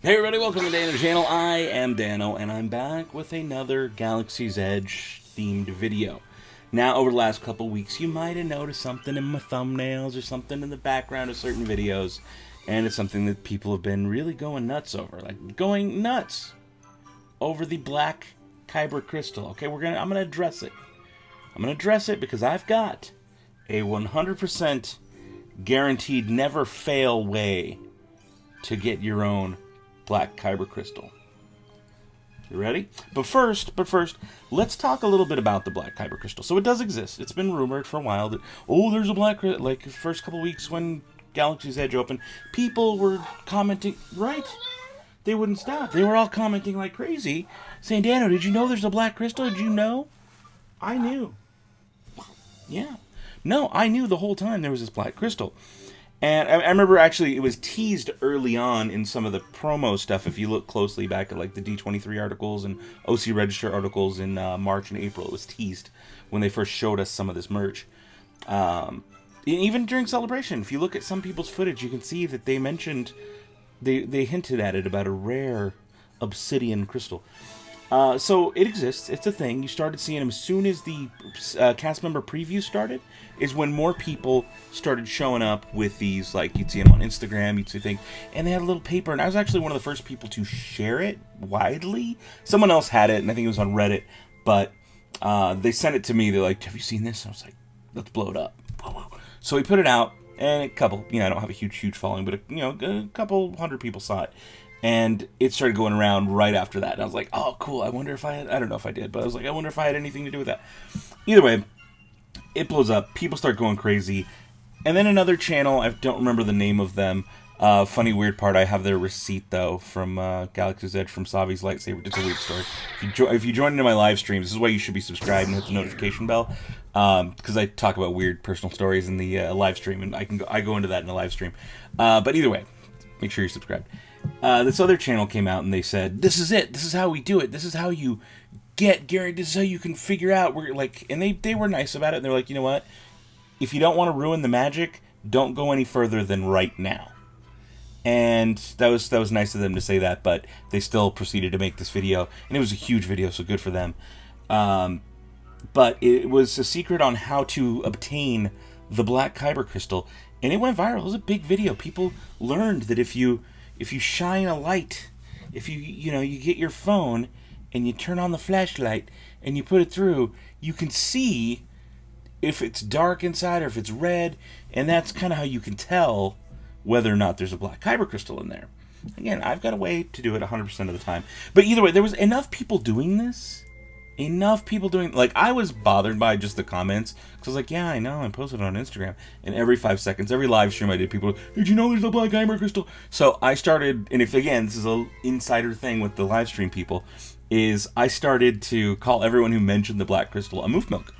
Hey everybody, welcome to Dano's channel. I am Dano, and I'm back with another Galaxy's Edge themed video. Now, over the last couple weeks, you might have noticed something in my thumbnails or something in the background of certain videos, and it's something that people have been really going nuts over. Like, going nuts over the Black Kyber Crystal. Okay, I'm gonna address it. I'm gonna address it because I've got a 100% guaranteed never fail way to get your own Black Kyber Crystal. You ready? But first, let's talk a little bit about the Black Kyber Crystal. So it does exist. It's been rumored for a while that, oh, there's a Black Crystal. Like, the first couple weeks when Galaxy's Edge opened, people were commenting, right? They wouldn't stop. They were all commenting like crazy, saying, Dano, did you know there's a Black Crystal? Did you know? I knew. Yeah. No, I knew the whole time there was this Black Crystal. And I remember, actually, it was teased early on in some of the promo stuff. If you look closely back at, like, the D23 articles and OC Register articles in March and April, it was teased when they first showed us some of this merch. Even during Celebration, if you look at some people's footage, you can see that they mentioned, they hinted at it about a rare Obsidian crystal. So it exists. It's a thing. You started seeing them as soon as the cast member preview started, is when more people started showing up with these. Like, you'd see them on Instagram, you'd see things, and they had a little paper, and I was actually one of the first people to share it widely. Someone else had it, and I think it was on Reddit, but they sent it to me. They're like, have you seen this? And I was like, let's blow it up. So we put it out, and a couple, I don't have a huge following, but a couple hundred people saw it. And it started going around right after that. And I was like, oh, cool. I wonder if I don't know if I did, but I was like, I wonder if I had anything to do with that. Either way, it blows up. People start going crazy. And then another channel, I don't remember the name of them. Funny, weird part, I have their receipt, though, from Galaxy's Edge, from Savi's Lightsaber. It's a weird story. If you join into my live streams, this is why you should be subscribed and hit the notification bell. Because I talk about weird personal stories in the live stream, and I go into that in the live stream. But either way, make sure you're subscribed. This other channel came out and they said, this is it. This is how we do it. This is how you get Gary. This is how you can figure out. And they were nice about it. And they're like, you know what? If you don't want to ruin the magic, don't go any further than right now. And that was nice of them to say that, but they still proceeded to make this video. And it was a huge video, so good for them. But it was a secret on how to obtain the Black Kyber Crystal. And it went viral. It was a big video. People learned that if you shine a light, if you get your phone and you turn on the flashlight and you put it through, you can see if it's dark inside or if it's red, and that's kind of how you can tell whether or not there's a Black Kyber Crystal in there. Again, I've got a way to do it 100% of the time. But either way, there was enough people doing this. Like, I was bothered by just the comments, because I was like, yeah, I know, I posted it on Instagram, and every 5 seconds, every live stream I did, people were, did you know there's a Black Kyber Crystal? So I started, and again, this is an insider thing with the live stream people, is I started to call everyone who mentioned the Black Crystal a moof milk.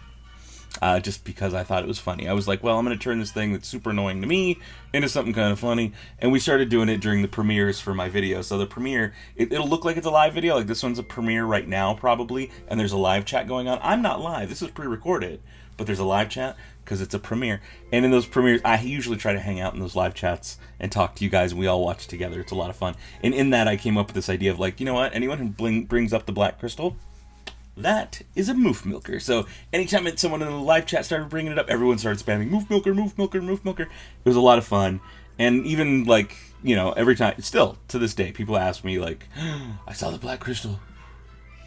Just because I thought it was funny. I was like, well, I'm going to turn this thing that's super annoying to me into something kind of funny. And we started doing it during the premieres for my video. So the premiere, it'll look like it's a live video. Like, this one's a premiere right now, probably. And there's a live chat going on. I'm not live. This is pre-recorded. But there's a live chat because it's a premiere. And in those premieres, I usually try to hang out in those live chats and talk to you guys. And we all watch together. It's a lot of fun. And in that, I came up with this idea of, like, you know what? Anyone who brings up the Black Crystal, that is a moof milker. So anytime someone in the live chat started bringing it up, everyone started spamming moof milker, moof milker, moof milker. It was a lot of fun. And even, like, every time, still to this day, people ask me, like, I saw the Black Crystal.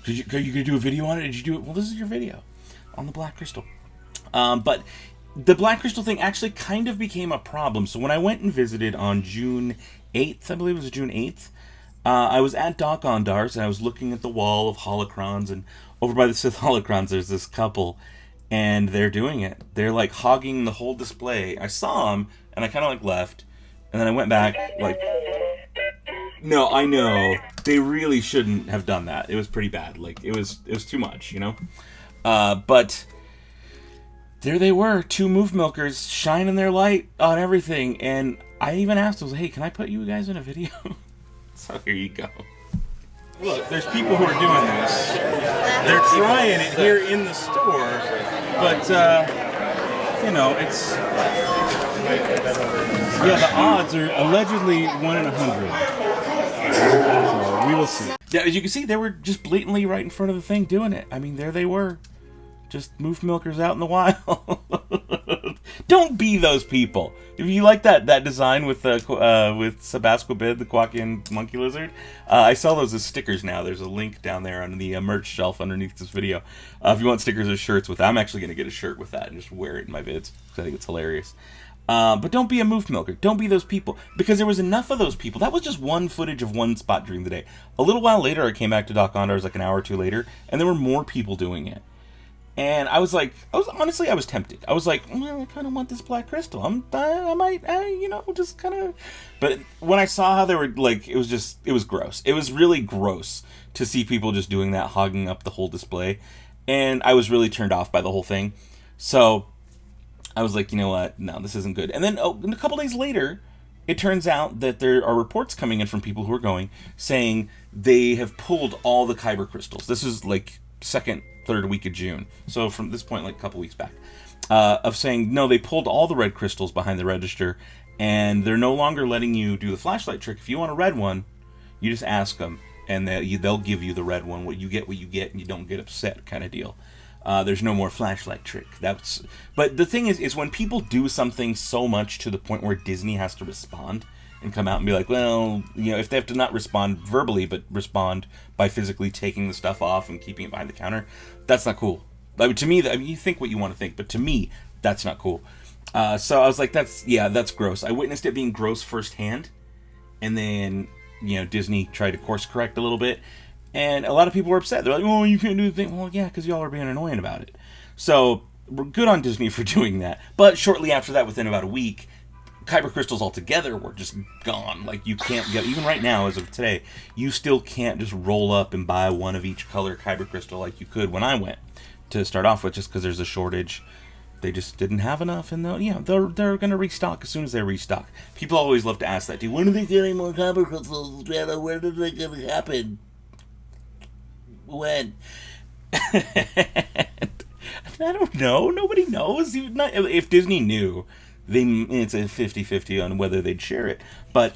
Are you going to do a video on it? Did you do it? Well, this is your video on the Black Crystal. But the Black Crystal thing actually kind of became a problem. So when I went and visited on June 8th, I believe it was June 8th, I was at Dok-Ondar's, and I was looking at the wall of holocrons, and over by the Sith holocrons, there's this couple, and they're doing it. They're, like, hogging the whole display. I saw them, and I kind of, like, left, and then I went back, like, no, I know, they really shouldn't have done that. It was pretty bad. Like, it was too much, but there they were, two moof milkers shining their light on everything, and I even asked them, hey, can I put you guys in a video? So here you go. Look, there's people who are doing this. They're trying it here in the store, but, it's... Yeah, the odds are allegedly 1 in 100. So we will see. Yeah, as you can see, they were just blatantly right in front of the thing doing it. I mean, there they were. Just moof milkers out in the wild. Don't be those people. If you like that design with Sabasquabid, the Quakian monkey lizard, I sell those as stickers now. There's a link down there on the merch shelf underneath this video. If you want stickers or shirts with that, I'm actually going to get a shirt with that and just wear it in my vids because I think it's hilarious. But don't be a moof milker. Don't be those people. Because there was enough of those people. That was just one footage of one spot during the day. A little while later, I came back to Dok-Ondar, it was like an hour or two later, and there were more people doing it. And I was like, I was tempted. I was like, well, I kind of want this black crystal. I might, just kind of. But when I saw how they were, like, it was gross. It was really gross to see people just doing that, hogging up the whole display. And I was really turned off by the whole thing. So I was like, you know what? No, this isn't good. And then a couple days later, it turns out that there are reports coming in from people who are going, saying they have pulled all the Kyber crystals. This is like third week of June. So from this point, like a couple weeks back, of saying, no, they pulled all the red crystals behind the register, and they're no longer letting you do the flashlight trick. If you want a red one, you just ask them, and they'll give you the red one. What you get, and you don't get upset kind of deal. There's no more flashlight trick. But the thing is when people do something so much to the point where Disney has to respond and come out and be like, well, if they have to not respond verbally, but respond by physically taking the stuff off and keeping it behind the counter, that's not cool. Like, to me, you think what you want to think, but to me, that's not cool. So I was like, that's gross. I witnessed it being gross firsthand, and then, Disney tried to course correct a little bit, and a lot of people were upset. They're like, oh, you can't do the thing. Well, yeah, because y'all are being annoying about it. So we're good on Disney for doing that. But shortly after that, within about a week, Kyber crystals altogether were just gone. Like, you can't get, even right now, as of today, you still can't just roll up and buy one of each color Kyber crystal like you could when I went to start off with, just because there's a shortage. They just didn't have enough, and they're going to restock as soon as they restock. People always love to ask that, dude. When are they getting more Kyber crystals? When is it going to happen? When? I don't know. Nobody knows. Even if Disney knew, it's a 50-50 on whether they'd share it. But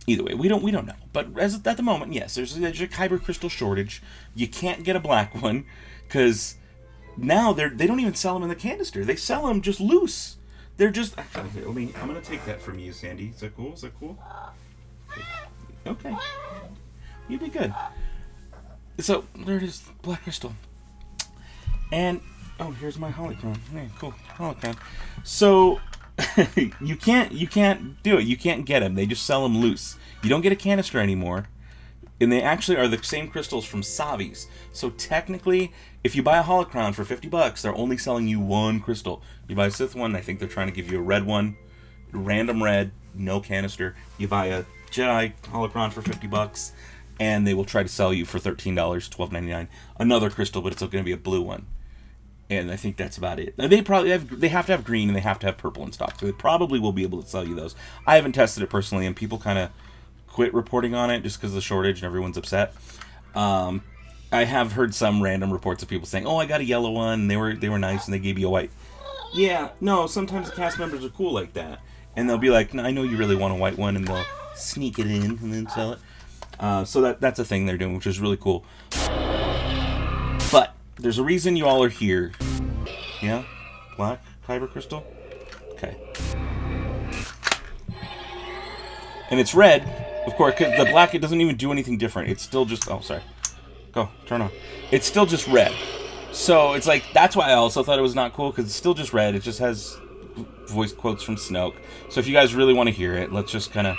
either way, we don't know. But at the moment, yes, there's a Kyber crystal shortage. You can't get a black one because now they don't even sell them in the canister. They sell them just loose. They're just actually. I'm gonna take that from you, Sandy. Is that cool? Okay. You'd be good. So there it is, black crystal. And here's my holocron. Hey, cool, holocron. So you can't do it. You can't get them. They just sell them loose. You don't get a canister anymore. And they actually are the same crystals from Savi's. So technically, if you buy a holocron for $50, they're only selling you one crystal. You buy a Sith one, I think they're trying to give you a red one, random red, no canister. You buy a Jedi holocron for $50, and they will try to sell you for $13, $12.99, another crystal, but it's going to be a blue one. And I think that's about it. They have to have green and they have to have purple in stock, so they probably will be able to sell you those. I haven't tested it personally, and people kind of quit reporting on it just because of the shortage and everyone's upset. I have heard some random reports of people saying, "Oh, I got a yellow one. And they were nice, and they gave you a white." Yeah, no. Sometimes the cast members are cool like that, and they'll be like, "No, I know you really want a white one," and they'll sneak it in and then sell it. So that's a thing they're doing, which is really cool. But there's a reason you all are here. Yeah, black Kyber crystal. Okay. And it's red, of course, because the black, it doesn't even do anything different. It's still just, go, turn on. It's still just red. So it's like, that's why I also thought it was not cool, because it's still just red. It just has voice quotes from Snoke. So if you guys really want to hear it, let's just kind of...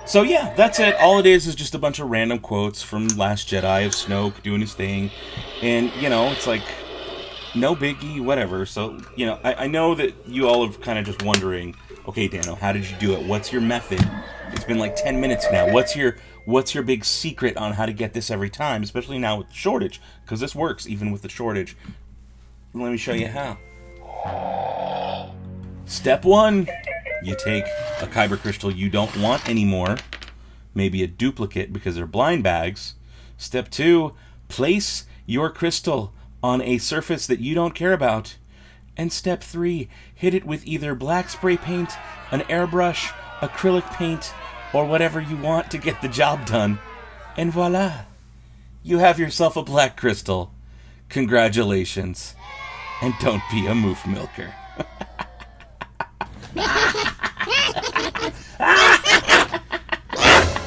So yeah, that's it. All it is just a bunch of random quotes from Last Jedi of Snoke doing his thing. And, it's like, no biggie, whatever. So, I know that you all are kind of just wondering, okay, Dano, how did you do it? What's your method? It's been like 10 minutes now. What's your big secret on how to get this every time, especially now with the shortage? Because this works even with the shortage. Let me show you how. Step 1, you take a Kyber crystal you don't want anymore, maybe a duplicate because they're blind bags. Step 2, place your crystal on a surface that you don't care about. And step 3, hit it with either black spray paint, an airbrush, acrylic paint, or whatever you want to get the job done. And voila, you have yourself a black crystal. Congratulations. And don't be a moof milker.